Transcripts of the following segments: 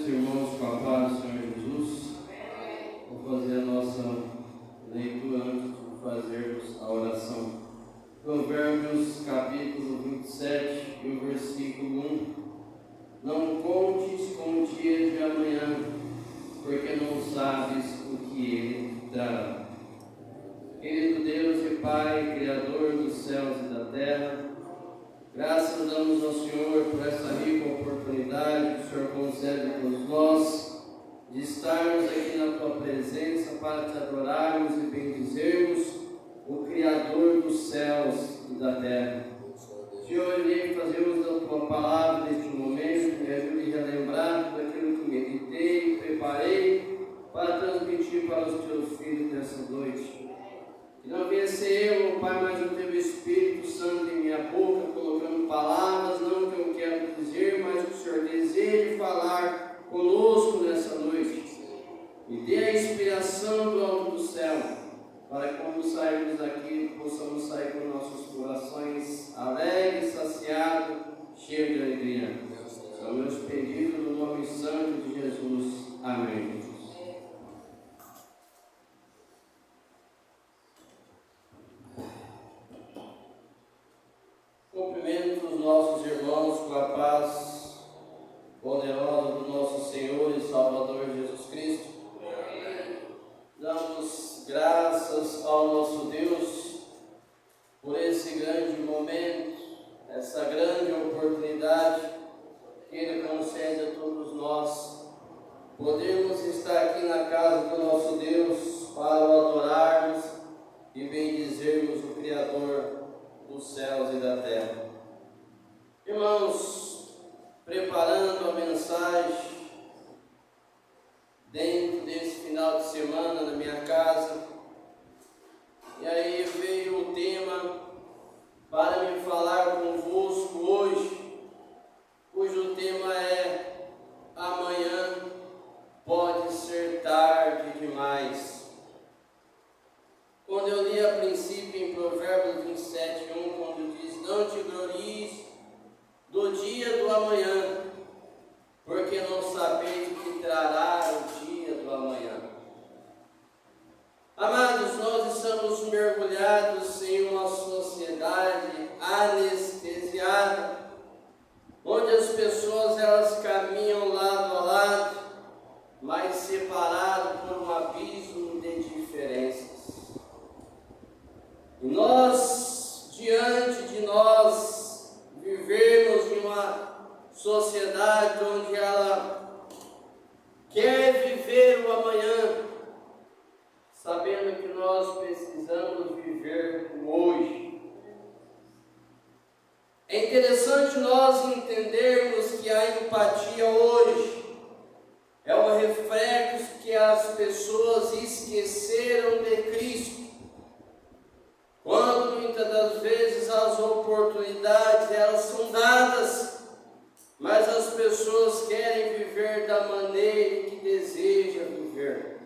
Cumprimentos, irmãos, com a paz do Senhor Jesus. Vou fazer a nossa leitura antes de fazermos a oração. Provérbios, capítulo 27 e o versículo 1. Não contes com o dia de amanhã, porque não sabes o que ele trará. Querido Deus e Pai, Criador dos céus e da terra, graças damos ao Senhor por essa rica oportunidade que o Senhor concede a todos nós de estarmos aqui na Tua presença para Te adorarmos e bendizermos o Criador dos céus e da terra. Senhor, irei fazermos da Tua palavra neste momento, me ajude a lembrar tudo aquilo que meditei, preparei para transmitir para os Teus filhos nessa noite. Que não venha ser eu, Pai, mas o Teu Espírito Santo em minha boca, colocando palavras, não que eu quero dizer, mas que o Senhor deseje falar conosco nessa noite. E dê a inspiração do alto do céu, para que quando sairmos daqui, possamos sair com nossos corações alegres, saciados, cheios de alegria. São meus pedidos no nome santo de Jesus. Amém. Cumprimento os nossos irmãos com a paz poderosa do nosso Senhor e Salvador Jesus Cristo. Damos graças ao nosso Deus por esse grande momento, essa grande oportunidade que Ele concede a todos nós. Podemos estar aqui na casa do nosso Deus para o adorarmos e bendizermos o Criador dos céus e da terra. Irmãos, preparando a mensagem dentro desse final de semana na minha casa, e aí veio o tema para me falar convosco hoje, cujo tema é: amanhã pode ser tarde demais. Quando eu li a princípio em Provérbios 27, 1, quando diz: não te glories do dia do amanhã, porque não sabeis o que trará o dia do amanhã. Amados, nós estamos mergulhados em uma sociedade anestesiada, onde as pessoas elas caminham lado a lado, mas separadas por um abismo de diferenças. E nós, diante de nós, vivemos em uma sociedade onde ela quer viver o amanhã, sabendo que nós precisamos viver o hoje. É interessante nós entendermos que a empatia hoje é o reflexo que as pessoas esqueceram de Cristo. Quando muitas das vezes as oportunidades elas são dadas, mas as pessoas querem viver da maneira que desejam viver.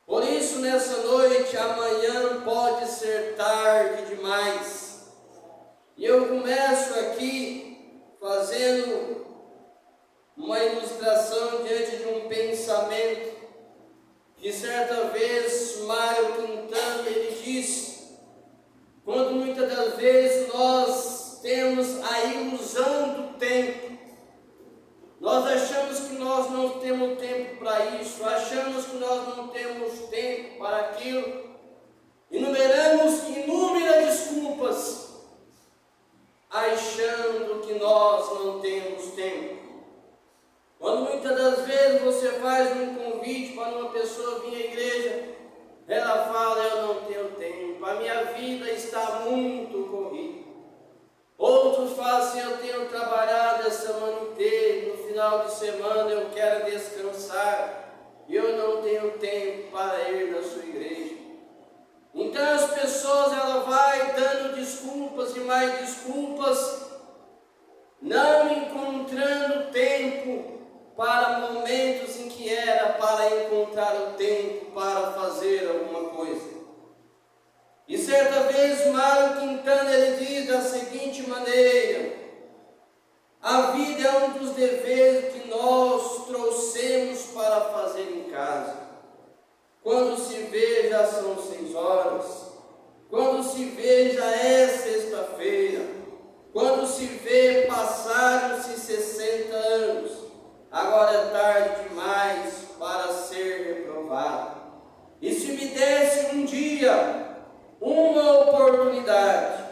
Por isso, nessa noite, amanhã pode ser tarde demais. E eu começo aqui fazendo uma ilustração diante de um pensamento que certa vez Mário Quintana ele disse: quando muitas das vezes nós temos a ilusão do tempo, nós achamos que nós não temos tempo para isso, achamos que nós não temos tempo para aquilo, enumeramos inúmeras desculpas, achando que nós não temos tempo. Quando muitas das vezes você faz um convite para uma pessoa vir à igreja, ela fala: eu não tenho tempo, a minha vida está muito corrida. Outros falam assim: eu tenho trabalhado a semana inteira, no final de semana eu quero descansar, e eu não tenho tempo para ir na sua igreja. Então as pessoas elas vai dando desculpas e mais desculpas, não encontrando tempo para momentos em que era para encontrar o tempo para fazer alguma coisa. E certa vez Mário Quintana ele diz da seguinte maneira: A vida é um dos deveres que nós trouxemos para fazer em casa. Quando se vê, já são 6 horas. Quando se vê, já é sexta-feira. Quando se vê, passaram-se 60 anos. Agora é tarde demais para ser reprovado. E se me desse um dia, uma oportunidade,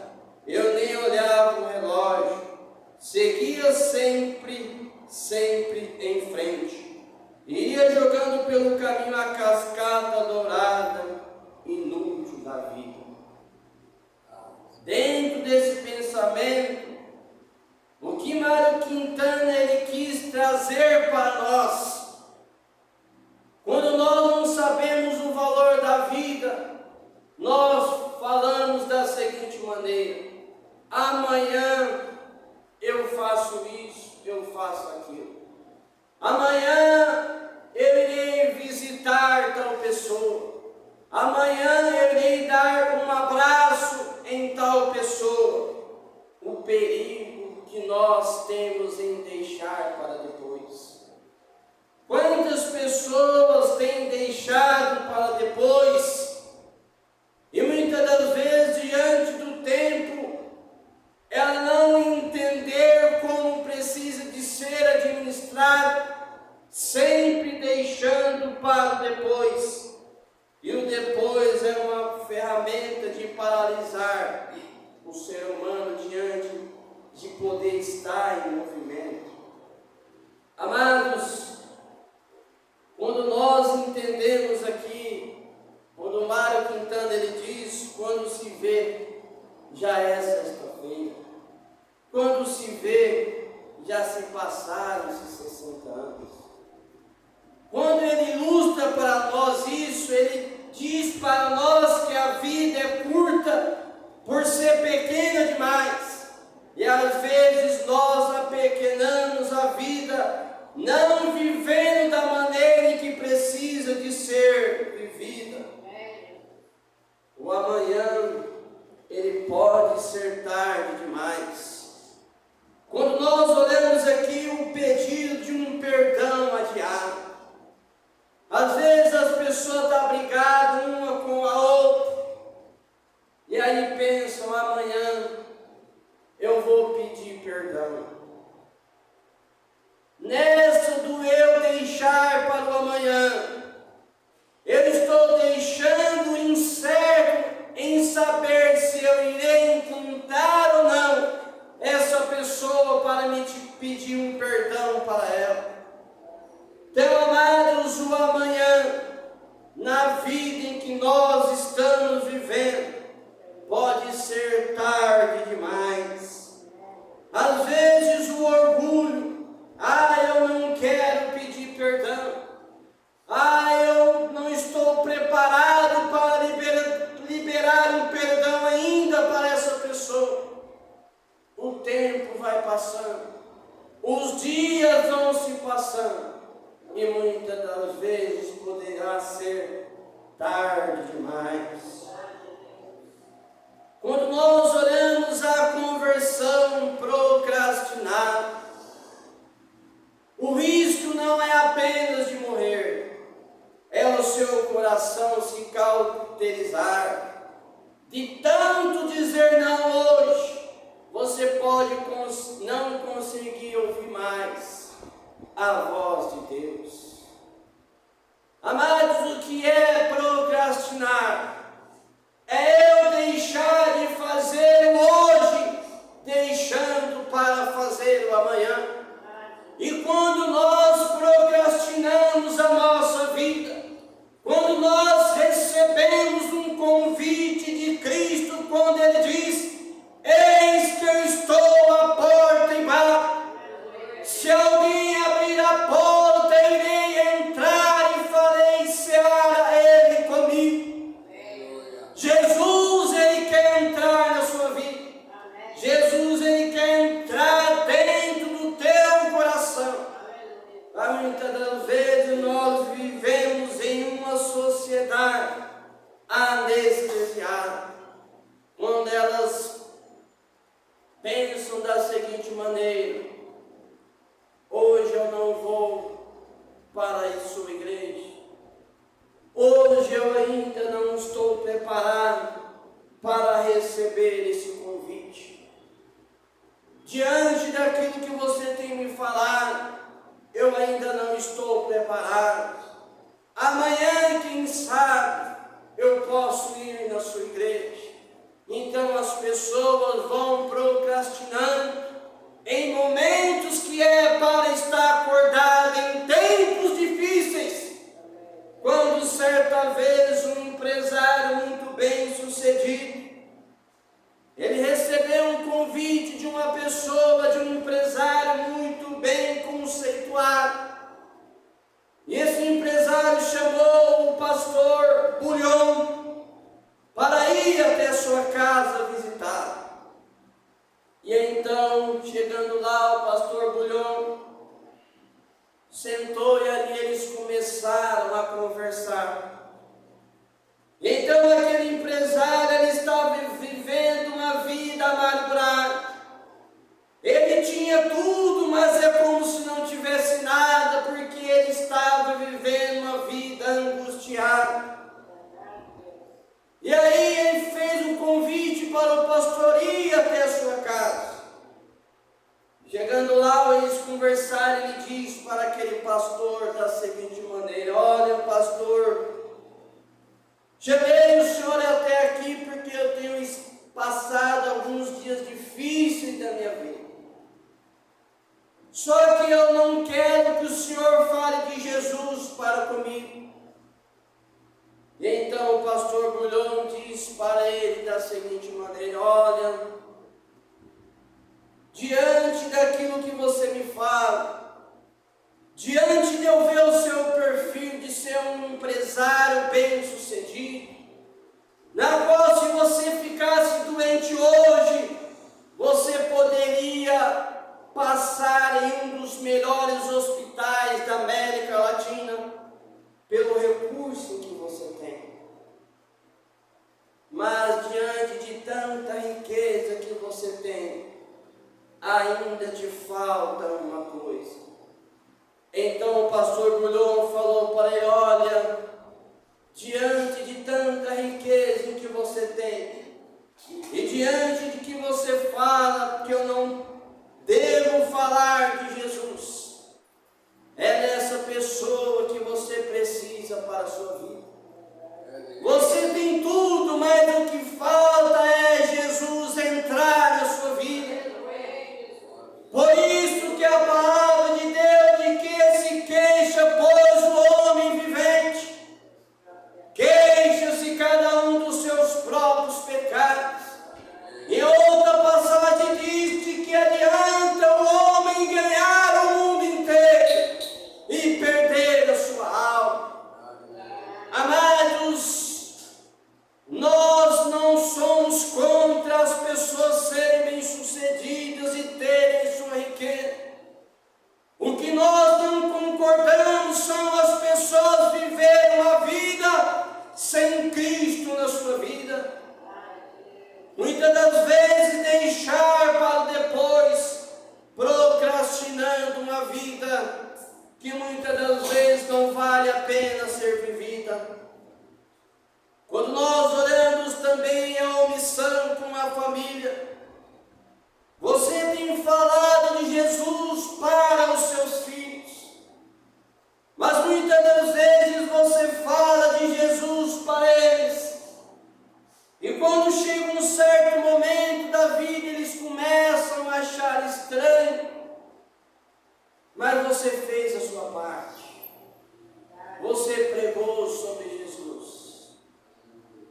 eu nem olhava o relógio, seguia sempre em frente. Iria jogando pelo caminho a cascata dourada, inútil da vida. Dentro desse pensamento, o que Mário Quintana ele quis trazer para nós, quando nós não sabemos o valor da vida, nós falamos da seguinte maneira: amanhã eu faço isso, eu faço aquilo. Amanhã eu irei visitar tal pessoa. Amanhã eu irei dar um abraço em tal pessoa. O perigo que nós temos em deixar para depois. Quantas pessoas têm deixado para depois? E muitas das vezes, diante do tempo, ela não entender como precisa de ser administrado, sempre deixando para depois. E o depois é uma ferramenta de paralisar o ser humano diante de poder estar em movimento. Amados, quando nós entendemos aqui, quando Mário Quintana ele diz, quando se vê, já é sexta-feira. Quando se vê, já se passaram esses 60 anos. Quando ele ilustra para nós isso, ele diz para nós que a vida é curta por ser pequena demais. E às vezes nós apequenamos a vida, não vivendo da maneira em que precisa de ser vivida. O amanhã, ele pode ser tarde demais. Quando nós olhamos aqui o pedido de um perdão adiado, às vezes as pessoas estão brigadas uma com a outra, e aí pensam, amanhã eu vou pedir perdão. Nessa do eu deixar para o amanhã, eu estou deixando incerto em saber se eu irei encontrar ou não essa pessoa para me pedir um perdão para ela. Então, amados, o amanhã, na vida em que nós estamos vivendo, pode ser tarde demais. Às vezes o orgulho, eu não quero pedir perdão. Eu não estou preparado para liberar um perdão ainda para essa pessoa. O tempo vai passando, os dias vão se passando, e muitas das vezes poderá ser tarde demais. Quando nós olhamos a conversão procrastinada, o risco não é apenas de morrer, é o seu coração se cauterizar. De tanto dizer não hoje, você pode não conseguir ouvir mais a voz de Deus. Amados, o que é procrastinar? É eu deixar de fazer hoje, deixando para fazer o amanhã. E quando nós procrastinamos a nossa vida, quando nós recebemos um convite de Cristo, quando Ele diz: eis que eu estou à porta e bato. Se alguém abrir a porta, irei entrar e farei cear Ele comigo. Jesus, Ele quer entrar na sua vida. Jesus, Ele quer entrar dentro do teu coração. Muitas das vezes nós vivemos em uma sociedade anestesiada, quando elas pensam da seguinte maneira: diante daquilo que você tem me falado, eu ainda não estou preparado. Amanhã, quem sabe, eu posso ir na sua igreja. Então as pessoas vão procrastinando em momentos que é para estar acordado em tempos difíceis. Quando certa vez um empresário muito bem sucedido, ele recebeu um convite de uma pessoa, de um empresário muito bem conceituado. E esse empresário chamou o pastor Bulhão para ir até sua casa visitar. E então, chegando lá, o pastor Bulhão sentou e ali eles começaram a conversar. Então aquele empresário, ele estava vivendo uma vida amargurada. Ele tinha tudo, mas é como se não tivesse nada, porque ele estava vivendo uma vida angustiada. E aí ele fez um convite para o pastor ir até a sua casa. Chegando lá, eles conversaram, ele disse para aquele pastor da seguinte maneira: olha, pastor, chamei o senhor até aqui porque eu tenho passado alguns dias difíceis da minha vida. Só que eu não quero que o senhor fale de Jesus para comigo. E então o pastor Bulhão disse para ele da seguinte maneira: olha, diante daquilo que você me fala, diante de eu ver o seu perfil de ser um empresário bem sucedido, na qual se você ficasse doente hoje, você poderia passar em um dos melhores hospitais da América Latina, pelo recurso que você tem. Mas diante de tanta riqueza que você tem, ainda te falta uma coisa. Então o pastor Bulhão falou para ele: olha, diante de tanta riqueza que você tem, e diante de que você fala que eu não devo falar de Jesus, é nessa pessoa que você precisa para a sua vida. Você tem tudo, mas o que falta é Jesus entrar na sua vida. Por isso que a palavra de Deus de que se queixa, pois o homem vivente, queixa-se cada um dos seus próprios pecados. Em outra passagem diz de que adianta o homem ganhar o mundo inteiro e perder a sua alma. Amados, nós não somos contra as pessoas serem bem-sucedidas e terem sua riqueza. O que nós não concordamos são as pessoas viverem uma vida sem Cristo na sua vida. Muitas das vezes deixar para depois, procrastinando uma vida que muitas das vezes não vale a pena ser vivida. Quando nós olhamos também a omissão com a família, você tem falado de Jesus para os seus filhos, mas muitas das vezes você fala de Jesus para eles, e quando chega um certo momento da vida, eles começam a achar estranho, mas você fez a sua parte, você pregou sobre Jesus.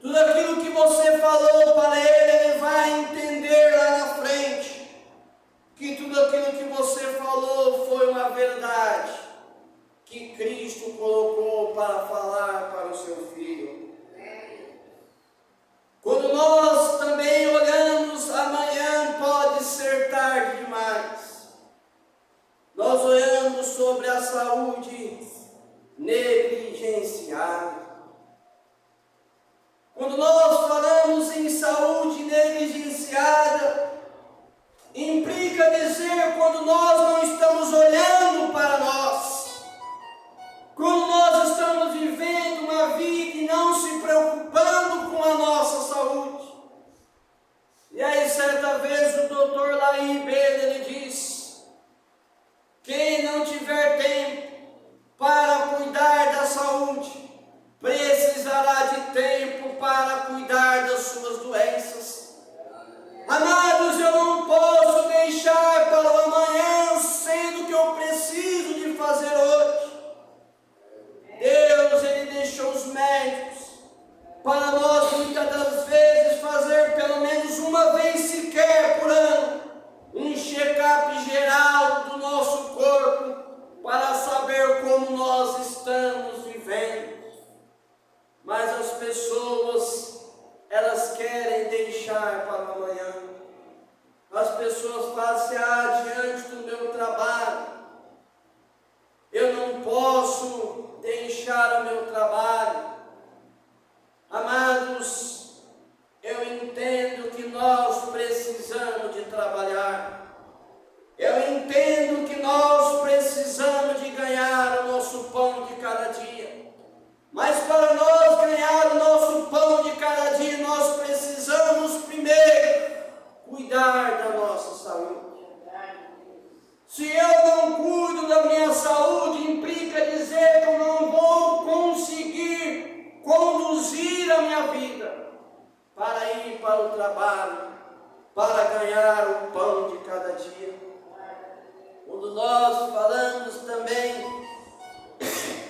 Tudo aquilo que você falou para ele, ele vai entender lá na frente, que tudo aquilo que você falou foi uma verdade, que Cristo colocou para falar para o seu filho. Quando nós também olhamos, amanhã pode ser tarde demais. Nós olhamos sobre a saúde negligenciada. Quando nós falamos em saúde negligenciada, implica dizer quando nós não estamos olhando para nós, quando nós estamos vivendo uma vida e não se preocupando com a nossa saúde. E aí certa vez o doutor Laí Ribeiro, ele Amados, eu não posso deixar para o amanhã, sendo que eu preciso de fazer hoje. Deus, Ele deixou os médicos para nós, muitas das vezes, fazer pelo menos uma vez sequer por ano, um check-up geral do nosso corpo, para saber como nós estamos vivendo. Mas as pessoas, elas querem deixar para o amanhã. As pessoas falam assim: diante do meu trabalho, eu não posso deixar o meu trabalho. Amados, eu entendo que nós precisamos de trabalhar. Eu entendo que nós precisamos de ganhar o nosso pão de cada dia. Mas para nós ganhar o nosso pão de cada dia, nós precisamos primeiro cuidar da nossa saúde. Se eu não cuido da minha saúde, implica dizer que eu não vou conseguir conduzir a minha vida para ir para o trabalho, para ganhar o pão de cada dia. Quando nós falamos também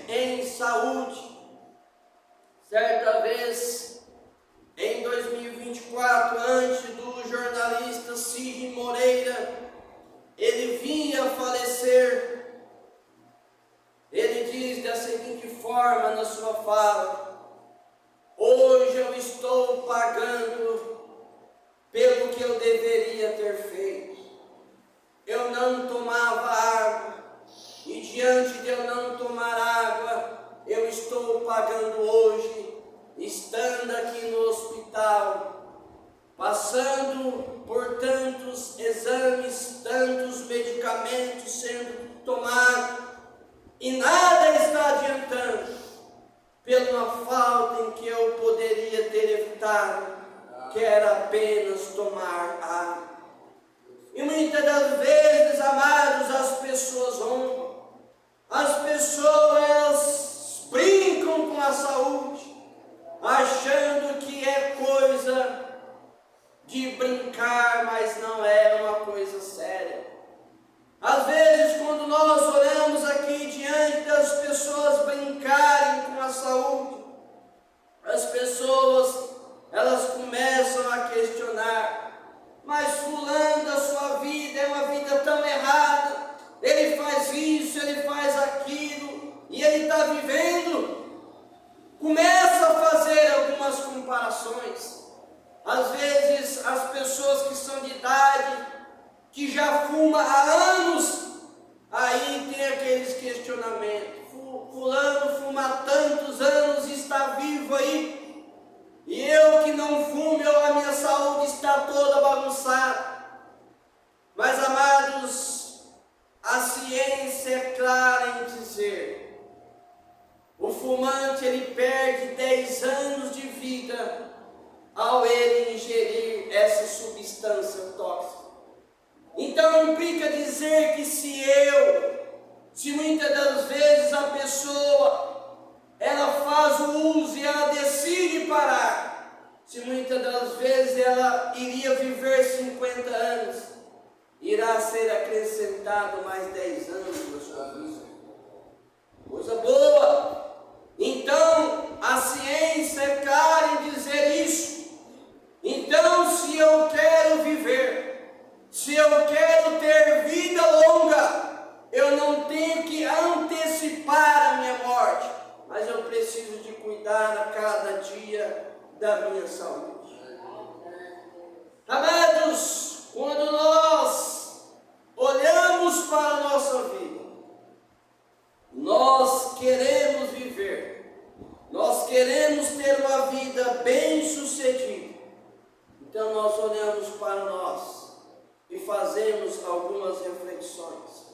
em saúde, certa vez, em 2024, antes do jornalista Cid Moreira, ele vinha a falecer, ele diz da seguinte forma na sua fala: hoje eu estou pagando pelo que eu deveria ter feito. Eu não tomava água, e diante de eu não tomar água, eu estou pagando hoje, estando aqui no hospital, passando por tantos exames, tantos medicamentos sendo tomados, e nada está adiantando, pela falta em que eu poderia ter evitado, que era apenas tomar água. E muitas das vezes, amados, as pessoas zombam, as pessoas elas brincam com a saúde, achando que é coisa de brincar, mas não é uma coisa séria. Às vezes, quando nós olhamos aqui diante das pessoas brincarem com a saúde, as pessoas elas começam a questionar: mas fulano da sua vida é uma vida tão errada, ele faz isso, ele faz aquilo, e ele está vivendo. Começa a fazer algumas comparações. Às vezes as pessoas que são de idade, que já fumam há anos, aí tem aqueles questionamentos: fulano fuma há tantos anos e está vivo aí, e eu que não fumo, a minha saúde está toda bagunçada. Mas, amados, a ciência é clara em dizer: o fumante ele perde 10 anos de vida ao ele ingerir essa substância tóxica. Então implica dizer que se muitas das vezes a pessoa ela faz o uso e ela decide parar, se muitas das vezes ela iria viver 50 anos, irá ser acrescentado mais 10 anos na sua vida. Coisa boa! Então, a ciência é clara em dizer isso. Então, se eu quero viver, se eu quero ter vida longa, eu não tenho que antecipar a minha morte, mas eu preciso de cuidar a cada dia da minha saúde. Amados, quando nós olhamos para a nossa vida, nós queremos viver, nós queremos ter uma vida bem sucedida. Então nós olhamos para nós e fazemos algumas reflexões.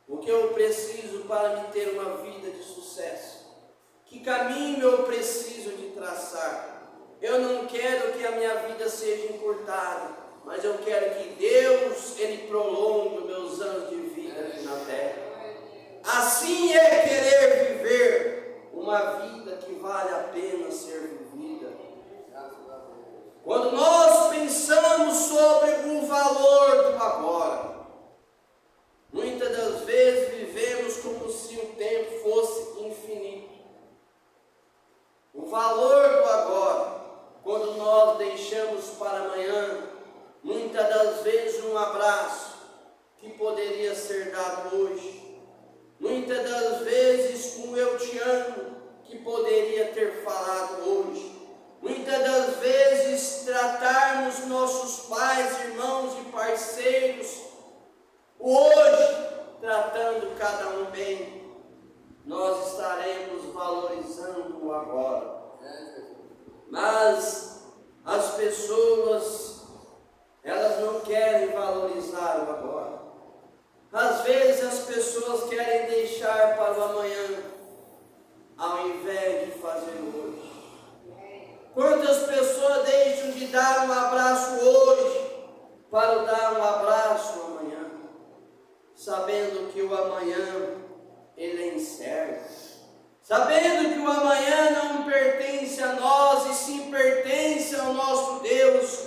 O que eu preciso para me ter uma vida de sucesso? Que caminho eu preciso de traçar? Eu não quero que a minha vida seja encurtada, mas eu quero que Deus ele prolongue os meus anos de vida aqui na terra. Assim é querer viver uma vida que vale a pena ser vivida. Quando nós pensamos sobre um abraço que poderia ser dado hoje. Muitas das vezes um eu te amo que poderia ter falado hoje. Muitas das vezes tratarmos nossos pais, irmãos e parceiros hoje, tratando cada um bem, nós estaremos valorizando o agora. Mas as pessoas, elas não querem valorizar o agora. Às vezes as pessoas querem deixar para o amanhã, ao invés de fazer hoje. Quantas pessoas deixam de dar um abraço hoje para dar um abraço amanhã, sabendo que o amanhã ele é incerto, sabendo que o amanhã não pertence a nós e sim pertence ao nosso Deus.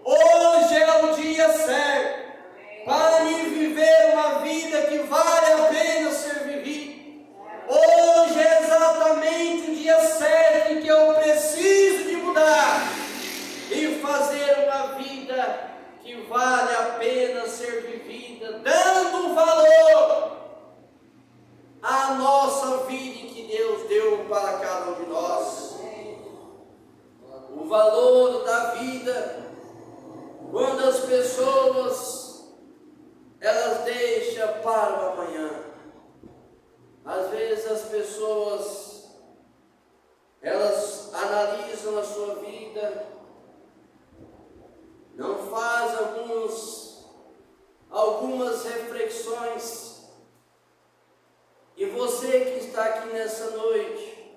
Hoje é o dia certo para mim viver uma vida que vale a pena ser vivida. Hoje é exatamente o dia certo em que eu preciso de mudar e fazer uma vida que vale a pena ser vivida, dando valor à nossa vida que Deus deu para cada um de nós. O valor da vida, quando as pessoas elas deixam para o amanhã. Às vezes as pessoas elas analisam a sua vida, não fazem algumas reflexões. E você que está aqui nessa noite,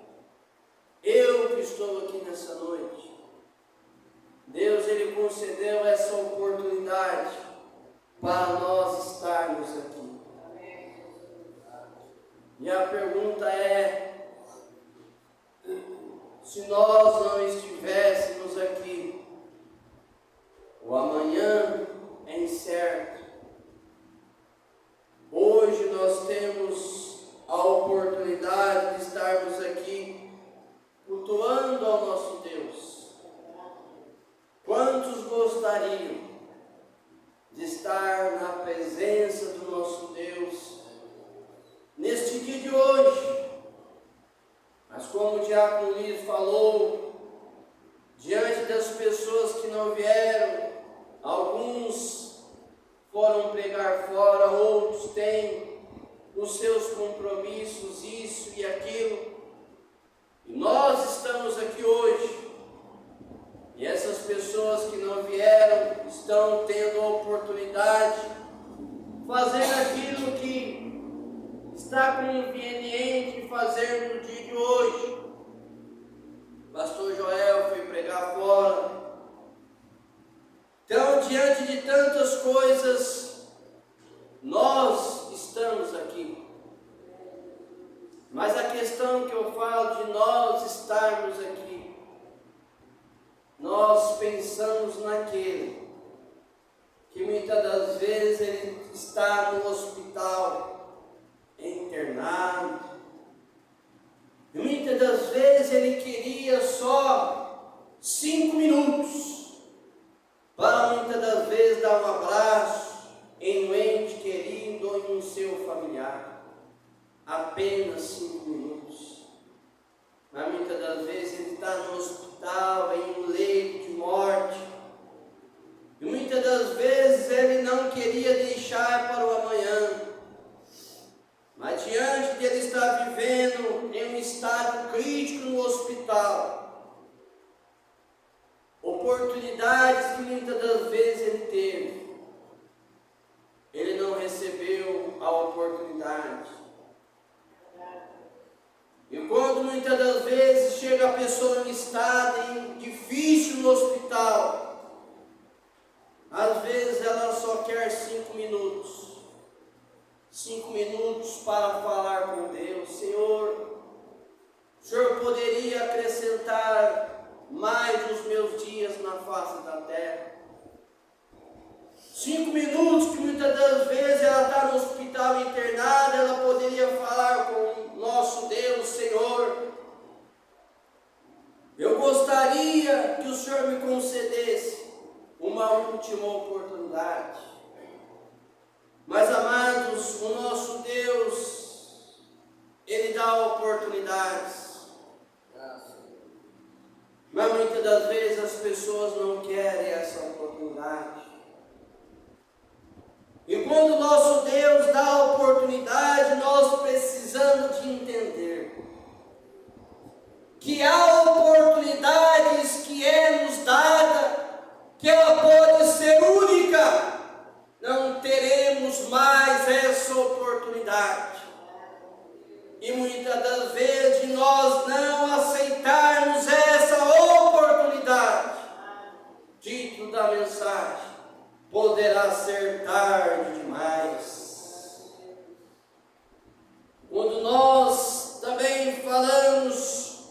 eu que estou aqui nessa noite, Deus ele concedeu essa oportunidade para nós estarmos aqui. E a pergunta é, se nós não estivéssemos aqui, o amanhã é incerto. Hoje nós temos a oportunidade de estarmos aqui cultuando ao nosso Deus. Quantos gostariam de estar na presença do nosso Deus neste dia de hoje? Mas como o diácono Luiz falou, diante das pessoas que não vieram, alguns foram pregar fora, outros têm os seus compromissos, isso e aquilo, e nós estamos aqui hoje, e essas pessoas que não vieram estão tendo a oportunidade de fazer aquilo que está conveniente fazer no dia de hoje. O pastor Joel foi pregar fora. Então, diante de tantas coisas, nós estamos aqui. Mas a questão que eu falo de nós estarmos aqui, nós pensamos naquele que muitas das vezes ele está no hospital, internado, e muitas das vezes ele queria só 5 minutos para muitas das vezes dar um abraço em um ente querido ou em um seu familiar, apenas 5 minutos. Mas muitas das vezes ele está no hospital, em um leito de morte, e muitas das vezes ele não queria deixar para o amanhã. Mas diante de ele estar vivendo em um estado crítico no hospital, oportunidades que muitas das vezes ele teve, ele não recebeu a oportunidade. E quando muitas das vezes chega a pessoa em estado difícil no hospital, às vezes ela só quer 5 minutos. 5 minutos para falar com Deus. Senhor, o Senhor poderia acrescentar mais os meus dias na face da terra. 5 minutos que muitas das vezes ela está no hospital internada, ela poderia falar com o nosso Deus. Senhor, eu gostaria que o Senhor me concedesse uma última oportunidade. Mas, amados, o nosso Deus, Ele dá oportunidades. Mas muitas das vezes as pessoas não querem essa oportunidade. E quando o nosso Deus dá a oportunidade, nós precisamos de entender que há oportunidades que é nos dada, que ela pode ser única. Não teremos mais essa oportunidade. E muitas das vezes nós não aceitarmos essa oportunidade, título da mensagem, poderá ser tarde demais. Quando nós também falamos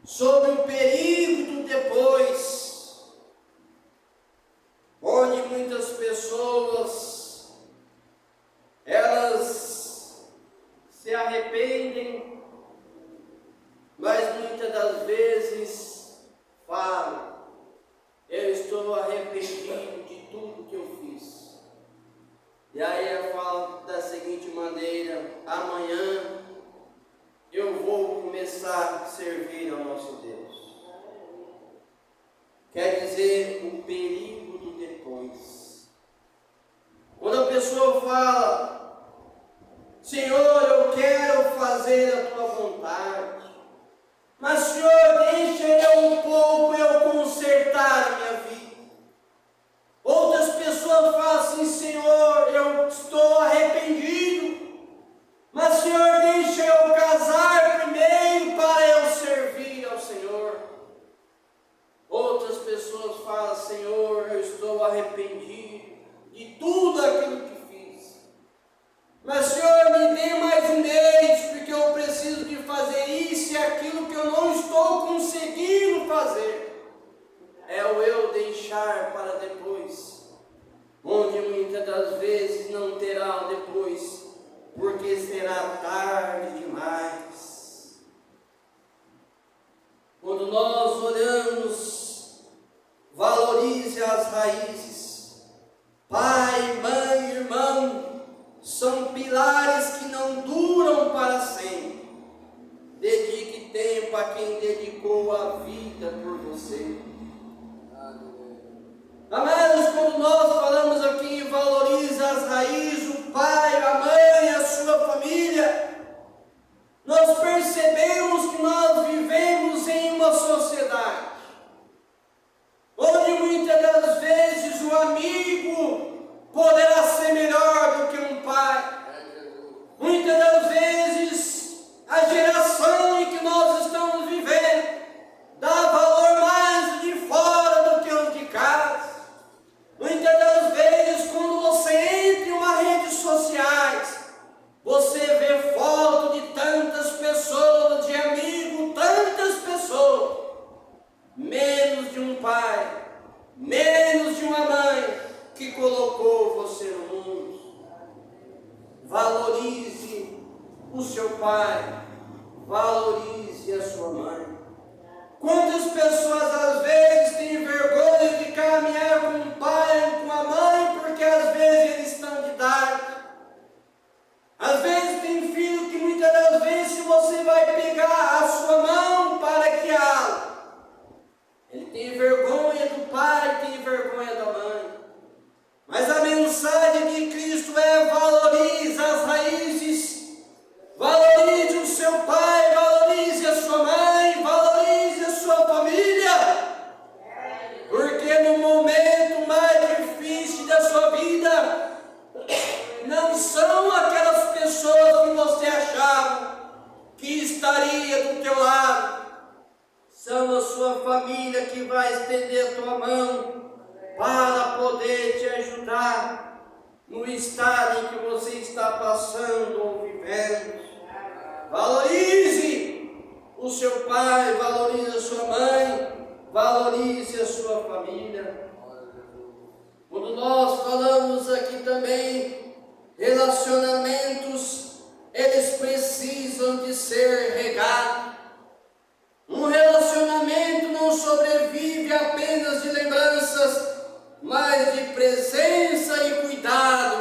sobre o perigo do depois, onde muitas pessoas, elas se arrependem, mas muitas das vezes falam: eu estou arrependido de tudo que eu fiz. E aí eu falo da seguinte maneira: amanhã eu vou começar a servir ao nosso Deus. Quer dizer, o perigo do depois. Quando a pessoa fala: Senhor, eu quero fazer a tua vontade, mas Senhor, deixa eu consertar a minha vida. Outras pessoas falam assim: Senhor, eu estou arrependido, mas Senhor, deixa eu casar primeiro para eu servir ao Senhor. Outras pessoas falam: Senhor, eu estou arrependido de tudo aquilo que fiz, mas Senhor, me dê mais um mês, porque eu preciso de fazer isso e aquilo que eu não estou conseguindo fazer. É o eu deixar para depois, onde muitas das vezes não terá o depois, porque será tarde demais. Quando nós olhamos, valorize as raízes. Pai, mãe, irmão, são pilares que não duram para sempre. Dedique tempo a quem dedicou a vida por você. Amados, quando nós falamos aqui, valorize as raízes, o pai, a mãe, a sua família, nós percebemos que nós vivemos em uma sociedade onde muitas das vezes o amigo poderá ser melhor do que um pai. Muitas das vezes a geração em que nós estamos vivendo dá valor mais de fora do que os de casa. Muitas das vezes, quando você entra em uma rede sociais, você vê foto de tantas pessoas, de amigos, tantas pessoas, menos de um pai, menos de uma mãe que colocou você no mundo. Valorize o seu pai, valorize a sua mãe. Quantas pessoas às vezes têm vergonha de caminhar com o pai, com a mãe, porque às vezes eles estão de idade. Às vezes tem filho que muitas das vezes, se você vai pegar a sua mão para guiá-lo, ele tem vergonha do pai, tem vergonha da mãe. Mas a mensagem de Cristo é: valorize as raízes, valorize o seu pai, valorize a sua mãe, valorize a sua família. Porque no momento mais difícil da sua vida, não são aquelas pessoas que você achava que estaria do teu lado, são a sua família que vai estender a tua mão para poder te ajudar no estado em que você está passando ou vivendo. Valorize o seu pai, valorize a sua mãe, valorize a sua família. Quando nós falamos aqui também, relacionamentos, eles precisam de ser regados. Um relacionamento não sobrevive apenas de lembranças, mas de presença e cuidado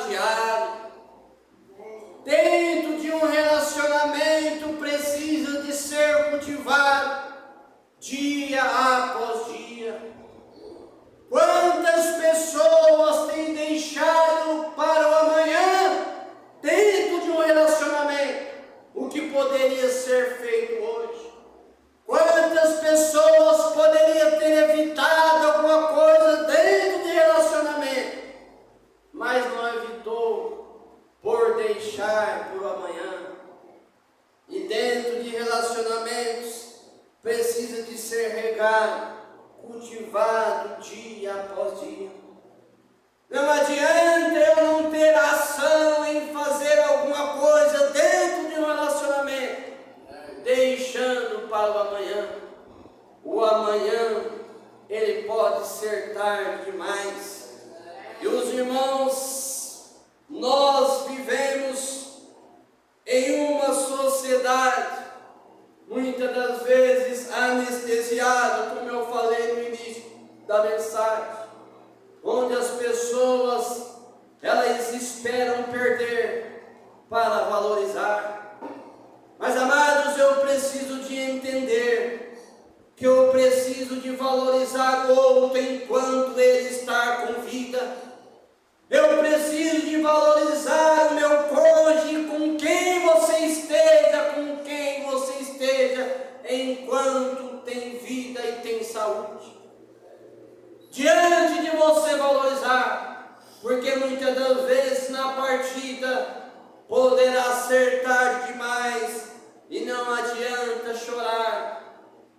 irmãos, nós vivemos em uma sociedade, muitas das vezes anestesiada, como eu falei no início da mensagem, onde as pessoas, elas esperam perder para valorizar. Mas, amados, eu preciso de entender que eu preciso de valorizar o outro enquanto ele está com vida. Eu preciso de valorizar o meu cônjuge, com quem você esteja, enquanto tem vida e tem saúde. Diante de você valorizar, porque muitas das vezes na partida poderá ser tarde demais e não adianta chorar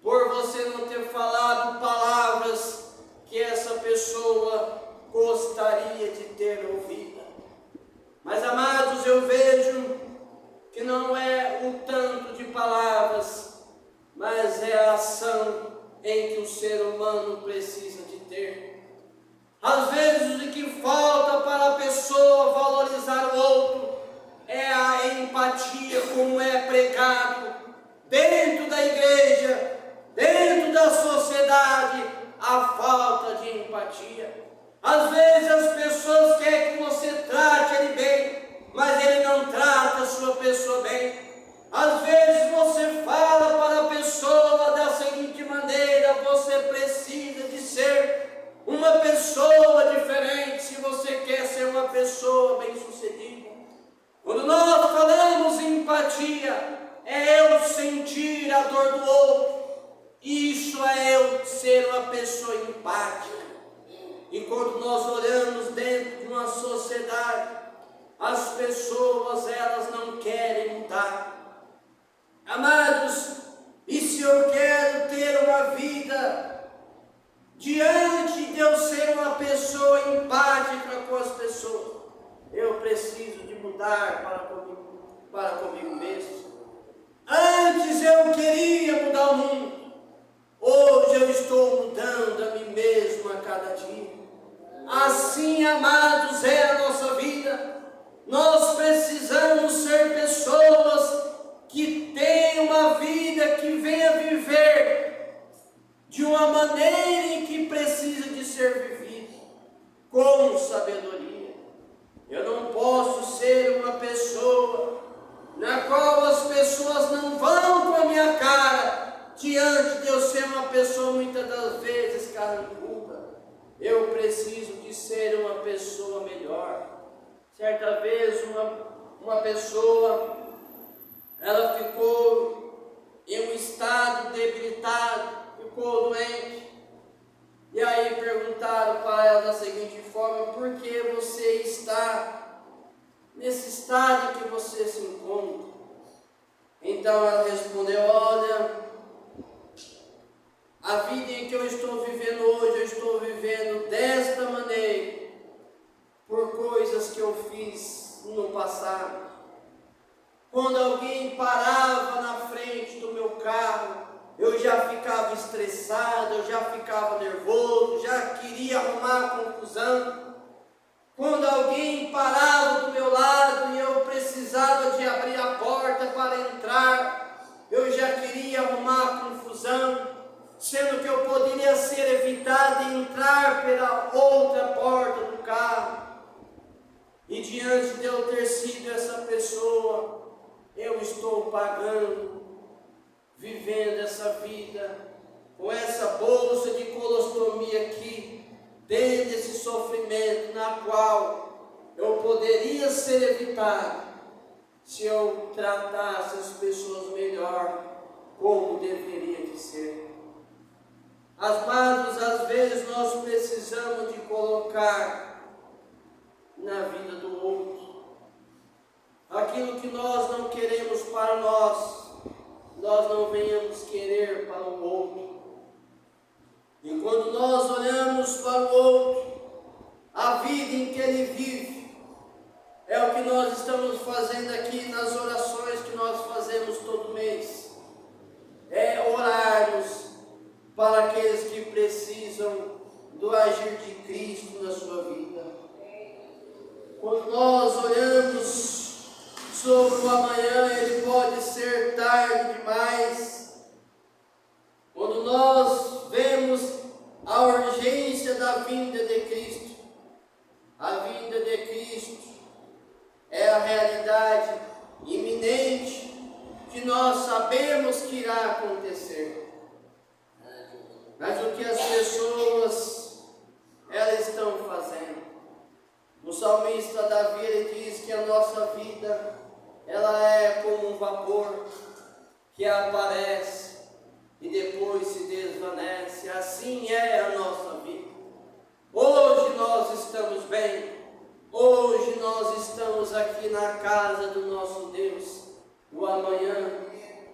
por você não ter falado palavras que essa pessoa gostaria de ter ouvido. Mas, amados, eu vejo que não é o tanto de palavras, mas é a ação em que o ser humano precisa de ter. Às vezes o que falta para a pessoa valorizar o outro é a empatia, como é pregado dentro da igreja, dentro da sociedade, a falta de empatia. Às vezes as pessoas querem que você trate ele bem, mas ele não trata a sua pessoa bem. Às vezes você fala para a pessoa da seguinte maneira: você precisa de ser uma pessoa diferente se você quer ser uma pessoa bem-sucedida. Quando nós falamos em empatia, é eu sentir a dor do outro. Isso é eu ser uma pessoa empática. E quando nós olhamos dentro de uma sociedade, as pessoas, elas não querem mudar. Amados, e se eu quero ter uma vida diante de eu ser uma pessoa empática com as pessoas, eu preciso de mudar para comigo mesmo. Antes eu queria mudar o mundo. Hoje eu estou mudando a mim mesmo a cada dia. Assim, amados, é a nossa vida. Nós precisamos ser pessoas que tenham uma vida, que venha viver de uma maneira em que precisa de ser vivida, com sabedoria. Eu não posso ser uma pessoa na qual as pessoas não vão com a minha cara, diante de eu ser uma pessoa muitas das vezes carrancuda. Eu preciso de ser uma pessoa melhor. Certa vez uma pessoa, ela ficou em um estado debilitado, ficou doente. E aí perguntaram para ela da seguinte forma: por que você está nesse estado que você se encontra? Então ela respondeu: olha, a vida em que eu estou vivendo hoje, eu estou vivendo desta maneira, por coisas que eu fiz no passado. Quando alguém parava na frente do meu carro, eu já ficava estressado, eu já ficava nervoso, já queria arrumar confusão. Quando alguém parava do meu lado e eu precisava de abrir a porta para entrar, eu já queria arrumar confusão, sendo que eu poderia ser evitado e entrar pela outra porta do carro. E diante de eu ter sido essa pessoa, eu estou pagando, vivendo essa vida, com essa bolsa de colostomia aqui, dentro desse sofrimento, na qual eu poderia ser evitado, se eu tratasse as pessoas melhor, como deveria de ser. Amados, às vezes nós precisamos de colocar na vida do outro aquilo que nós não queremos para nós, nós não venhamos querer para o outro. E quando nós olhamos para o outro, a vida em que ele vive, é o que nós estamos fazendo aqui nas orações que nós fazemos todo mês. É orarmos para aqueles que precisam do agir de Cristo na sua vida. Quando nós olhamos sobre o amanhã, ele pode ser tarde demais. Quando nós vemos a urgência da vinda de Cristo, a vinda de Cristo é a realidade iminente que nós sabemos que irá acontecer. Mas o que as pessoas elas estão fazendo? O salmista Davi ele diz que a nossa vida ela é como um vapor que aparece e depois se desvanece. Assim é a nossa vida. Hoje nós estamos bem. Hoje nós estamos aqui na casa do nosso Deus. O amanhã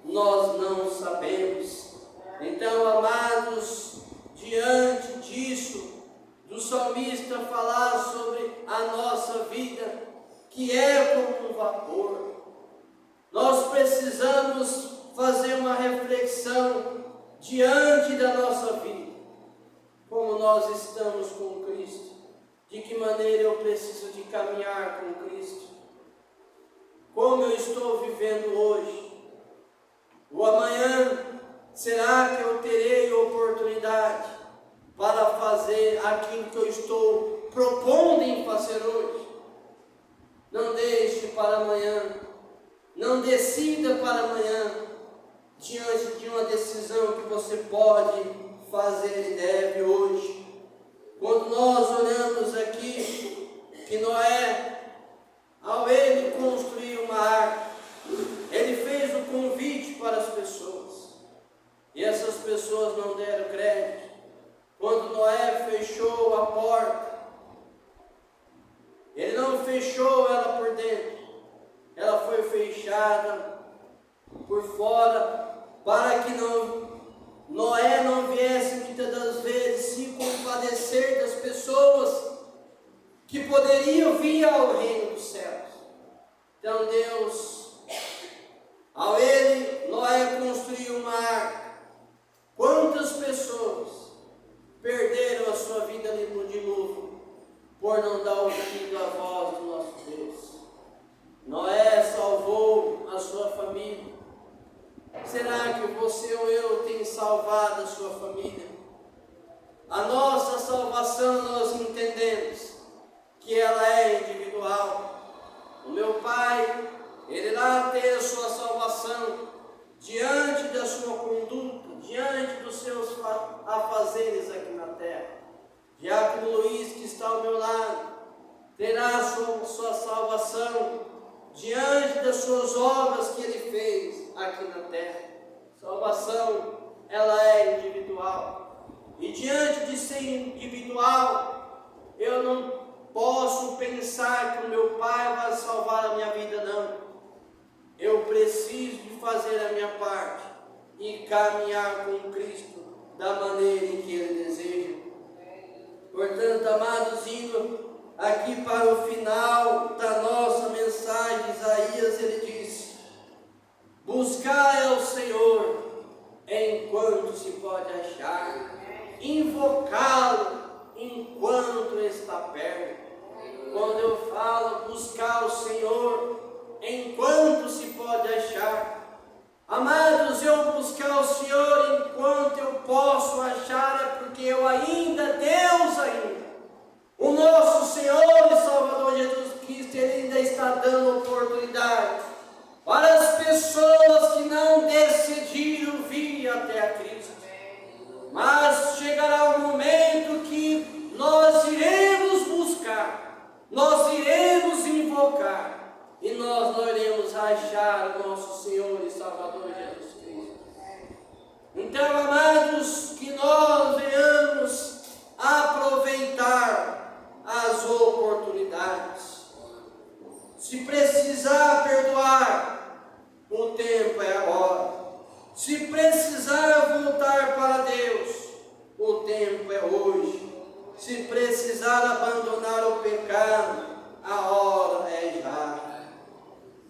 nós não sabemos. Então, amados, diante disso, do salmista falar sobre a nossa vida, que é como um vapor, nós precisamos fazer uma reflexão diante da nossa vida. Como nós estamos com Cristo? De que maneira eu preciso de caminhar com Cristo? Como eu estou vivendo hoje? O amanhã, será que eu terei oportunidade para fazer aquilo que eu estou propondo em fazer hoje? Não deixe para amanhã, não decida para amanhã, diante de uma decisão que você pode fazer e deve hoje. Quando nós olhamos aqui que Noé, ao ele construir uma arca, ele fez o convite para as pessoas. E essas pessoas não deram crédito. Quando Noé fechou a porta, ele não fechou ela por dentro, ela foi fechada por fora, para que Noé não viesse muitas das vezes se compadecer das pessoas que poderiam vir ao reino dos céus. Então Deus, ao Noé construiu uma arca, quantas pessoas perderam a sua vida ali no dilúvio por não dar ouvido à voz do nosso Deus? Noé salvou a sua família. Será que você ou eu tem salvado a sua família? A nossa salvação nós entendemos que ela é individual. O meu pai, ele lá tem a sua salvação diante da sua conduta, diante dos seus afazeres aqui na terra. Diácono Luiz, que está ao meu lado, terá a sua salvação diante das suas obras que ele fez aqui na terra. Salvação, ela é individual. E diante de ser individual, eu não posso pensar que o meu pai vai salvar a minha vida, não. Eu preciso de fazer a minha parte e caminhar com Cristo da maneira em que Ele deseja. Portanto, amados, indo aqui para o final da nossa mensagem, Isaías, ele diz: buscai ao Senhor enquanto se pode achar, invocá-lo enquanto está perto. Quando eu falo buscar o Senhor enquanto se pode achar, amados, eu buscar o Senhor enquanto eu posso achar é porque eu ainda, Deus ainda, o nosso Senhor e Salvador Jesus Cristo, Ele ainda está dando oportunidade para as pessoas que não decidiram vir até a Cristo. Mas chegará o momento que nós iremos buscar, nós iremos invocar, e nós não iremos achar o nosso Senhor e Salvador Jesus Cristo. Então, amados, que nós venhamos aproveitar as oportunidades. Se precisar perdoar, o tempo é agora. Se precisar voltar para Deus, o tempo é hoje. Se precisar abandonar o pecado, a hora é já.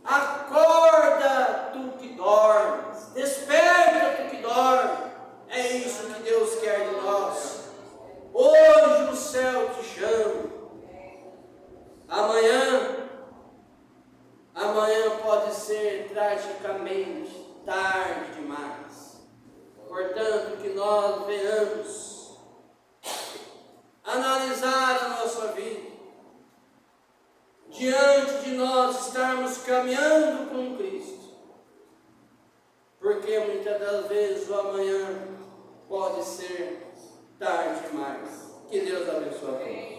Acorda, tu que dormes, desperta, tu que dorme. É isso que Deus quer de nós. Hoje o céu te chama. Amanhã diante de nós estarmos caminhando com Cristo, porque muitas das vezes o amanhã pode ser tarde demais. Que Deus abençoe a todos.